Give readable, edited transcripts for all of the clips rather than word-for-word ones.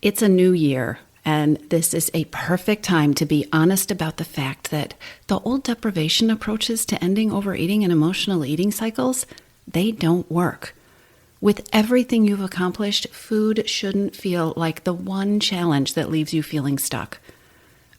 It's a new year, and this is a perfect time to be honest about the fact that the old deprivation approaches to ending overeating and emotional eating cycles, they don't work. With everything you've accomplished, food shouldn't feel like the one challenge that leaves you feeling stuck.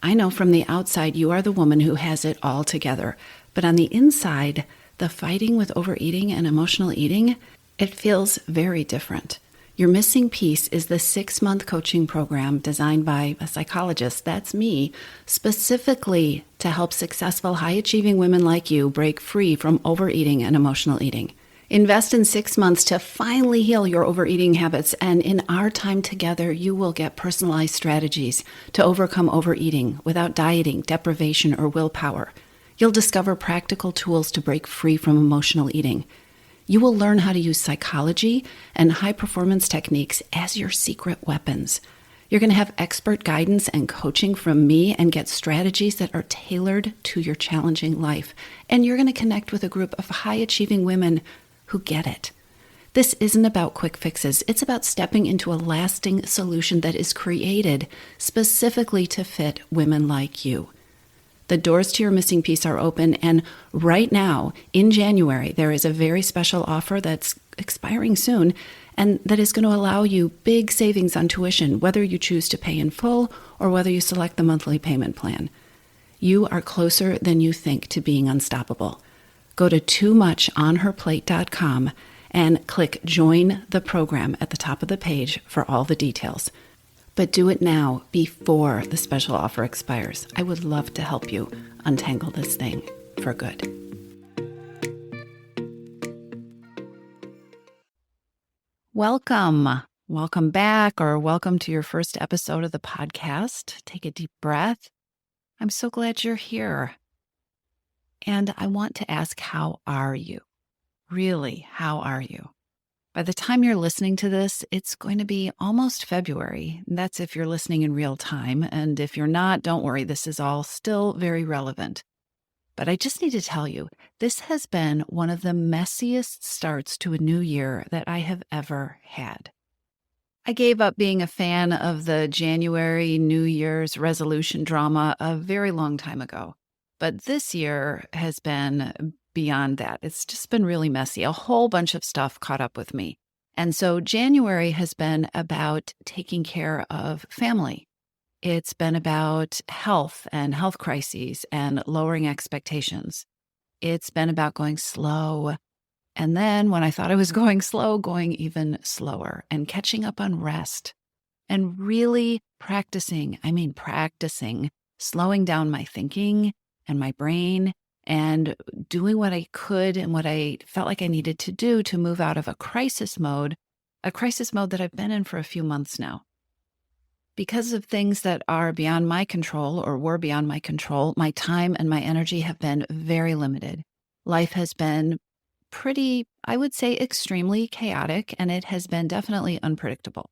I know from the outside you are the woman who has it all together, but on the inside, the fighting with overeating and emotional eating, it feels very different. Your missing piece is the 6-month coaching program designed by a psychologist, that's me, specifically to help successful, high-achieving women like you break free from overeating and emotional eating. Invest in 6 months to finally heal your overeating habits, and in our time together, you will get personalized strategies to overcome overeating without dieting, deprivation, or willpower. You'll discover practical tools to break free from emotional eating. You will learn how to use psychology and high-performance techniques as your secret weapons. You're going to have expert guidance and coaching from me and get strategies that are tailored to your challenging life. And you're going to connect with a group of high-achieving women who get it. This isn't about quick fixes. It's about stepping into a lasting solution that is created specifically to fit women like you. The doors to your missing piece are open, and right now, in January, there is a very special offer that's expiring soon, and that is going to allow you big savings on tuition, whether you choose to pay in full or whether you select the monthly payment plan. You are closer than you think to being unstoppable. Go to toomuchonherplate.com and click Join the Program at the top of the page for all the details. But do it now before the special offer expires. I would love to help you untangle this thing for good. Welcome. Welcome back, or welcome to your first episode of the podcast. Take a deep breath. I'm so glad you're here. And I want to ask, how are you? Really, how are you? By the time you're listening to this, it's going to be almost February. That's if you're listening in real time. And if you're not, don't worry, this is all still very relevant. But I just need to tell you, this has been one of the messiest starts to a new year that I have ever had. I gave up being a fan of the January New Year's resolution drama a very long time ago. But this year has been beyond that. It's just been really messy. A whole bunch of stuff caught up with me. And so January has been about taking care of family. It's been about health and health crises and lowering expectations. It's been about going slow. And then when I thought I was going slow, going even slower and catching up on rest and really practicing, slowing down my thinking and my brain and doing what I could and what I felt like I needed to do to move out of a crisis mode that I've been in for a few months now. Because of things that are beyond my control or were beyond my control, my time and my energy have been very limited. Life has been pretty, I would say, extremely chaotic, and it has been definitely unpredictable.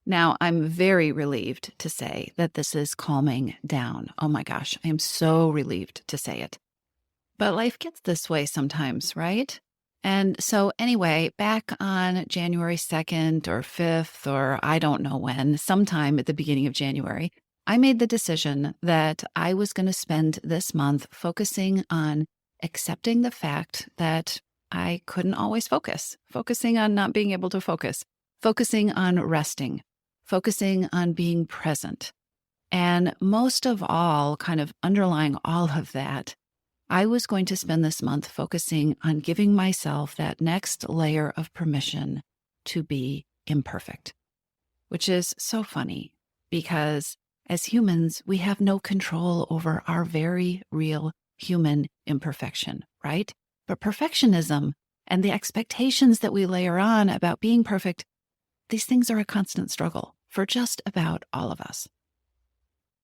Now, I'm very relieved to say that this is calming down. Oh my gosh, I am so relieved to say it. But life gets this way sometimes, right? And so anyway, back on January 2nd or 5th, or I don't know when, sometime at the beginning of January, I made the decision that I was going to spend this month focusing on accepting the fact that I couldn't always focusing on not being able to focus, focusing on resting, focusing on being present. And most of all, kind of underlying all of that, I was going to spend this month focusing on giving myself that next layer of permission to be imperfect, which is so funny because as humans, we have no control over our very real human imperfection, right? But perfectionism and the expectations that we layer on about being perfect, these things are a constant struggle for just about all of us.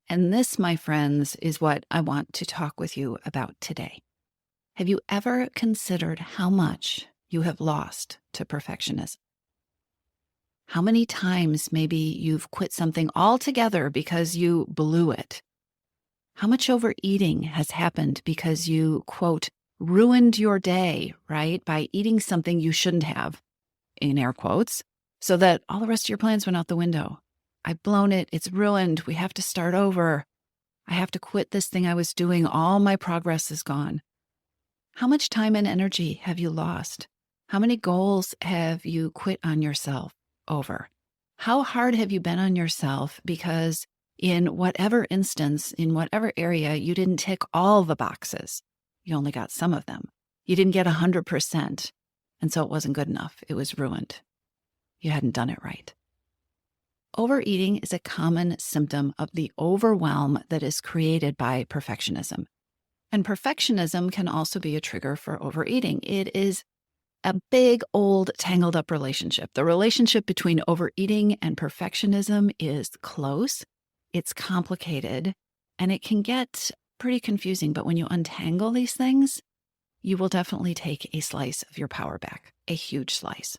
And this, my friends, is what I want to talk with you about today. Have you ever considered how much you have lost to perfectionism? How many times maybe you've quit something altogether because you blew it? How much overeating has happened because you, quote, ruined your day, right, by eating something you shouldn't have, in air quotes, so that all the rest of your plans went out the window? I've blown it. It's ruined. We have to start over. I have to quit this thing I was doing. All my progress is gone. How much time and energy have you lost? How many goals have you quit on yourself over? How hard have you been on yourself because in whatever instance, in whatever area, you didn't tick all the boxes? You only got some of them. You didn't get 100%, and so it wasn't good enough. It was ruined. You hadn't done it right. Overeating is a common symptom of the overwhelm that is created by perfectionism. And perfectionism can also be a trigger for overeating. It is a big, old, tangled up relationship. The relationship between overeating and perfectionism is close, it's complicated, and it can get pretty confusing. But when you untangle these things, you will definitely take a slice of your power back, a huge slice.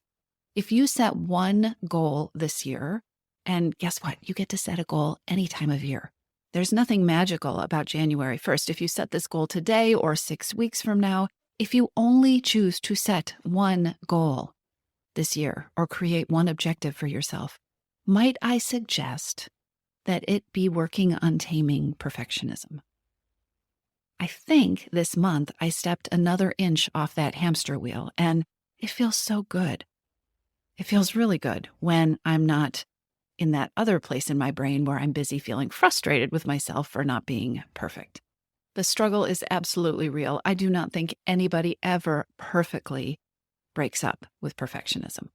If you set one goal this year, and guess what? You get to set a goal any time of year. There's nothing magical about January 1st. If you set this goal today or 6 weeks from now, if you only choose to set one goal this year or create one objective for yourself, might I suggest that it be working on taming perfectionism? I think this month I stepped another inch off that hamster wheel, and it feels so good. It feels really good when I'm not in that other place in my brain where I'm busy feeling frustrated with myself for not being perfect. The struggle is absolutely real. I do not think anybody ever perfectly breaks up with perfectionism,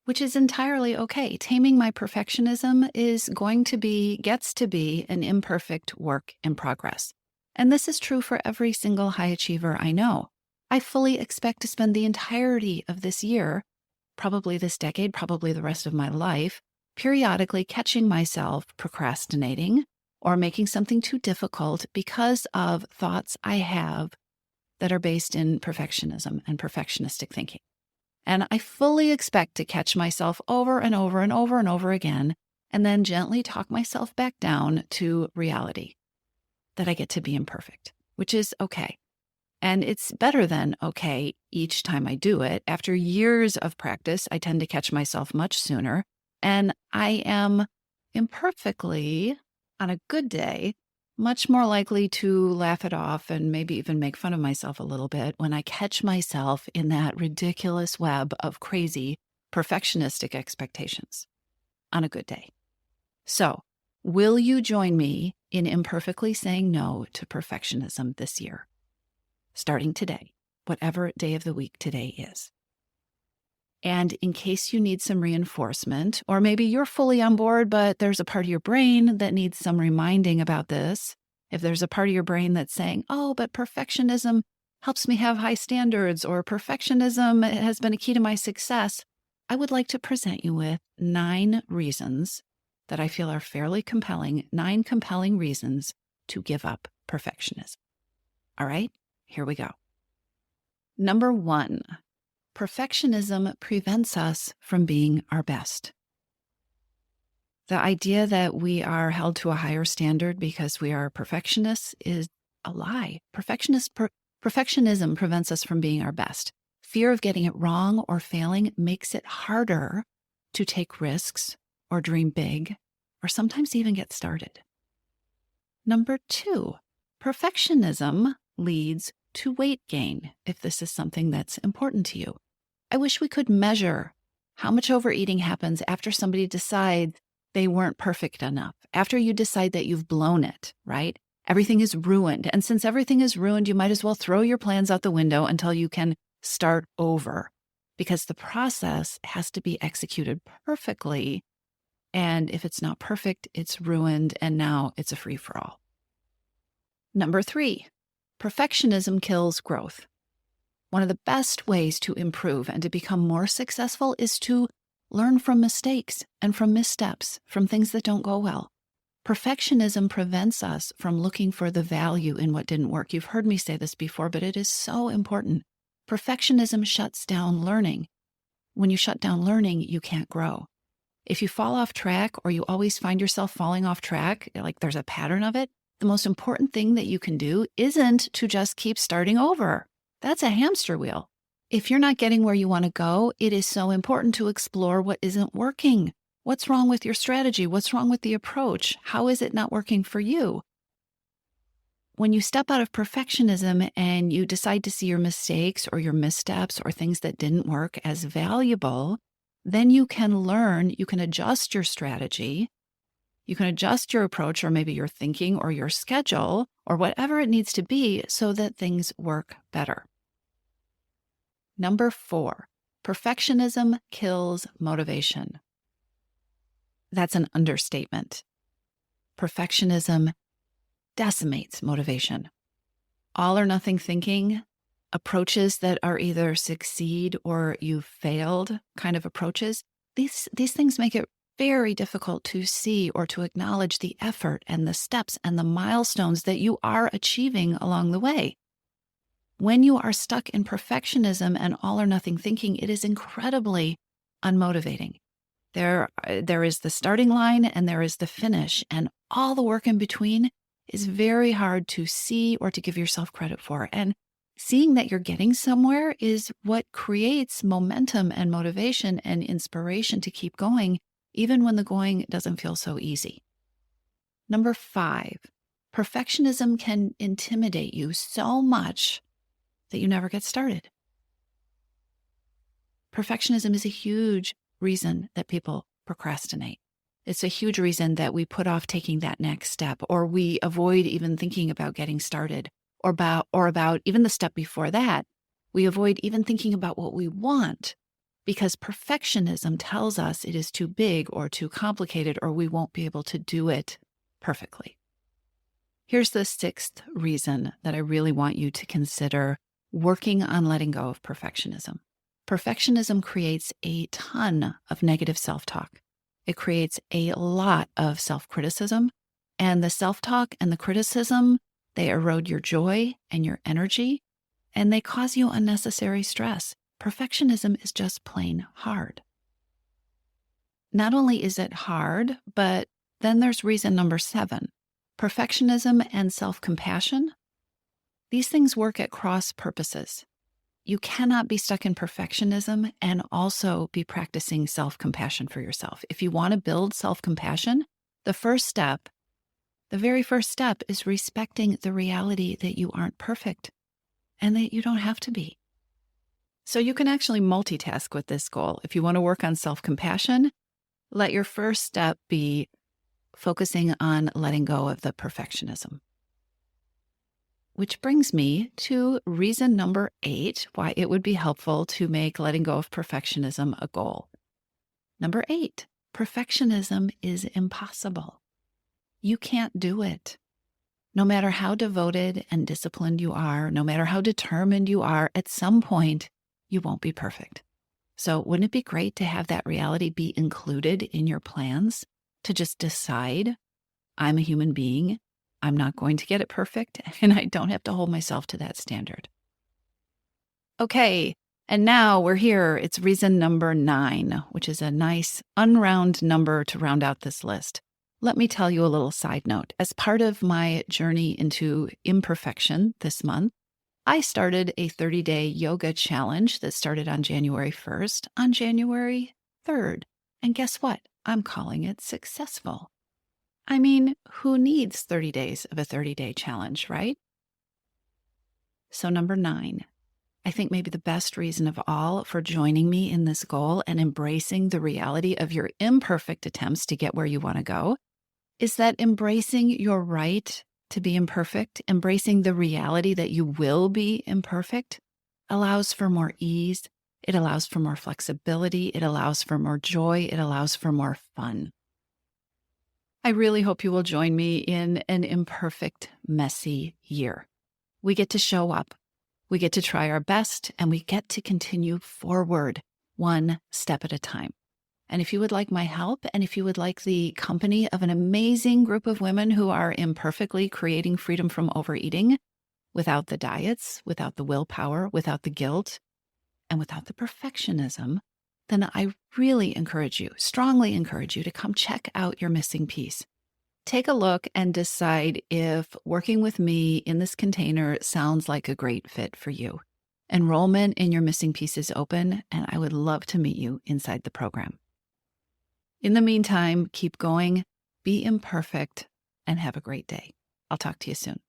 which is entirely okay. Taming my perfectionism gets to be an imperfect work in progress. And this is true for every single high achiever I know. I fully expect to spend the entirety of this year, probably this decade, probably the rest of my life, periodically catching myself procrastinating or making something too difficult because of thoughts I have that are based in perfectionism and perfectionistic thinking. And I fully expect to catch myself over and over and over and over again, and then gently talk myself back down to reality that I get to be imperfect, which is okay. And it's better than okay each time I do it. After years of practice, I tend to catch myself much sooner. And I am imperfectly, on a good day, much more likely to laugh it off and maybe even make fun of myself a little bit when I catch myself in that ridiculous web of crazy perfectionistic expectations on a good day. So, will you join me in imperfectly saying no to perfectionism this year? Starting today, whatever day of the week today is. And in case you need some reinforcement, or maybe you're fully on board, but there's a part of your brain that needs some reminding about this, if there's a part of your brain that's saying, oh, but perfectionism helps me have high standards, or perfectionism has been a key to my success, I would like to present you with 9 reasons that I feel are fairly compelling, 9 compelling reasons to give up perfectionism. All right, here we go. Number 1. Perfectionism prevents us from being our best. The idea that we are held to a higher standard because we are perfectionists is a lie. Perfectionism prevents us from being our best. Fear of getting it wrong or failing makes it harder to take risks or dream big or sometimes even get started. Number 2, perfectionism leads to weight gain if this is something that's important to you. I wish we could measure how much overeating happens after somebody decides they weren't perfect enough, after you decide that you've blown it, right? Everything is ruined. And since everything is ruined, you might as well throw your plans out the window until you can start over, because the process has to be executed perfectly. And if it's not perfect, it's ruined, and now it's a free-for-all. Number 3, perfectionism kills growth. One of the best ways to improve and to become more successful is to learn from mistakes and from missteps, from things that don't go well. Perfectionism prevents us from looking for the value in what didn't work. You've heard me say this before, but it is so important. Perfectionism shuts down learning. When you shut down learning, you can't grow. If you fall off track or you always find yourself falling off track, like there's a pattern of it, the most important thing that you can do isn't to just keep starting over. That's a hamster wheel. If you're not getting where you want to go, it is so important to explore what isn't working. What's wrong with your strategy? What's wrong with the approach? How is it not working for you? When you step out of perfectionism and you decide to see your mistakes or your missteps or things that didn't work as valuable, then you can learn, you can adjust your strategy, you can adjust your approach or maybe your thinking or your schedule or whatever it needs to be so that things work better. Number 4, perfectionism kills motivation. That's an understatement. Perfectionism decimates motivation. All or nothing thinking, approaches that are either succeed or you've failed kind of approaches, these things make it very difficult to see or to acknowledge the effort and the steps and the milestones that you are achieving along the way. When you are stuck in perfectionism and all or nothing thinking, it is incredibly unmotivating. There is the starting line and there is the finish, and all the work in between is very hard to see or to give yourself credit for. And seeing that you're getting somewhere is what creates momentum and motivation and inspiration to keep going, even when the going doesn't feel so easy. Number 5, perfectionism can intimidate you so much that you never get started. Perfectionism is a huge reason that people procrastinate. It's a huge reason that we put off taking that next step, or we avoid even thinking about getting started, or about even the step before that. We avoid even thinking about what we want because perfectionism tells us it is too big or too complicated, or we won't be able to do it perfectly. Here's the 6th reason that I really want you to consider working on letting go of perfectionism. Perfectionism creates a ton of negative self-talk. It creates a lot of self-criticism, and the self-talk and the criticism, they erode your joy and your energy, and they cause you unnecessary stress. Perfectionism is just plain hard. Not only is it hard, but then there's reason number 7. Perfectionism and self-compassion, these things work at cross purposes. You cannot be stuck in perfectionism and also be practicing self-compassion for yourself. If you want to build self-compassion, the very first step is respecting the reality that you aren't perfect and that you don't have to be. So you can actually multitask with this goal. If you want to work on self-compassion, let your first step be focusing on letting go of the perfectionism. Which brings me to reason number 8, why it would be helpful to make letting go of perfectionism a goal. Number 8, perfectionism is impossible. You can't do it. No matter how devoted and disciplined you are, no matter how determined you are, at some point, you won't be perfect. So wouldn't it be great to have that reality be included in your plans? To just decide, I'm a human being, I'm not going to get it perfect, and I don't have to hold myself to that standard. Okay, and now we're here. It's reason number 9, which is a nice unround number to round out this list. Let me tell you a little side note. As part of my journey into imperfection this month, I started a 30-day yoga challenge that started on January 1st on January 3rd. And guess what? I'm calling it successful. I mean, who needs 30 days of a 30-day challenge, right? So number 9, I think maybe the best reason of all for joining me in this goal and embracing the reality of your imperfect attempts to get where you want to go is that embracing your right to be imperfect, embracing the reality that you will be imperfect, allows for more ease, it allows for more flexibility, it allows for more joy, it allows for more fun. I really hope you will join me in an imperfect, messy year. We get to show up, we get to try our best, and we get to continue forward one step at a time. And if you would like my help, and if you would like the company of an amazing group of women who are imperfectly creating freedom from overeating, without the diets, without the willpower, without the guilt, and without the perfectionism, then I really strongly encourage you to come check out your missing piece. Take a look and decide if working with me in this container sounds like a great fit for you. Enrollment in your missing piece is open, and I would love to meet you inside the program. In the meantime, keep going, be imperfect, and have a great day. I'll talk to you soon.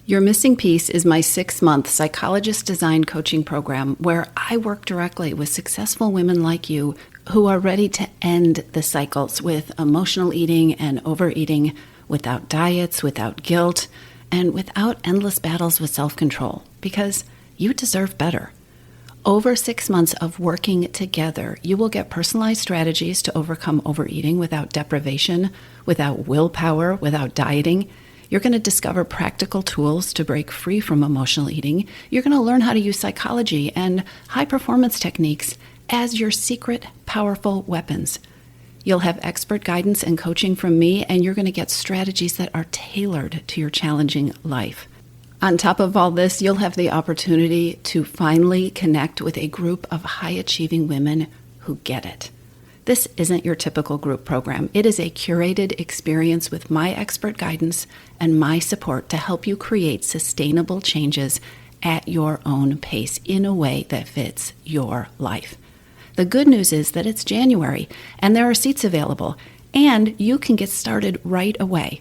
Your Missing Piece is my 6-month psychologist-designed coaching program where I work directly with successful women like you who are ready to end the cycles with emotional eating and overeating without diets, without guilt, and without endless battles with self-control, because you deserve better. Over 6 months of working together, you will get personalized strategies to overcome overeating without deprivation, without willpower, without dieting. You're going to discover practical tools to break free from emotional eating. You're going to learn how to use psychology and high-performance techniques as your secret, powerful weapons. You'll have expert guidance and coaching from me, and you're going to get strategies that are tailored to your challenging life. On top of all this, you'll have the opportunity to finally connect with a group of high-achieving women who get it. This isn't your typical group program. It is a curated experience with my expert guidance and my support to help you create sustainable changes at your own pace in a way that fits your life. The good news is that it's January and there are seats available, and you can get started right away.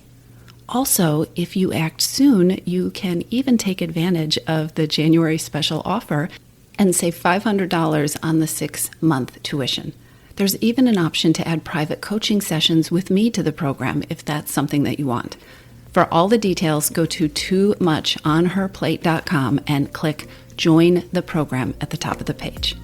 Also, if you act soon, you can even take advantage of the January special offer and save $500 on the 6-month tuition. There's even an option to add private coaching sessions with me to the program if that's something that you want. For all the details, go to toomuchonherplate.com and click Join the Program at the top of the page.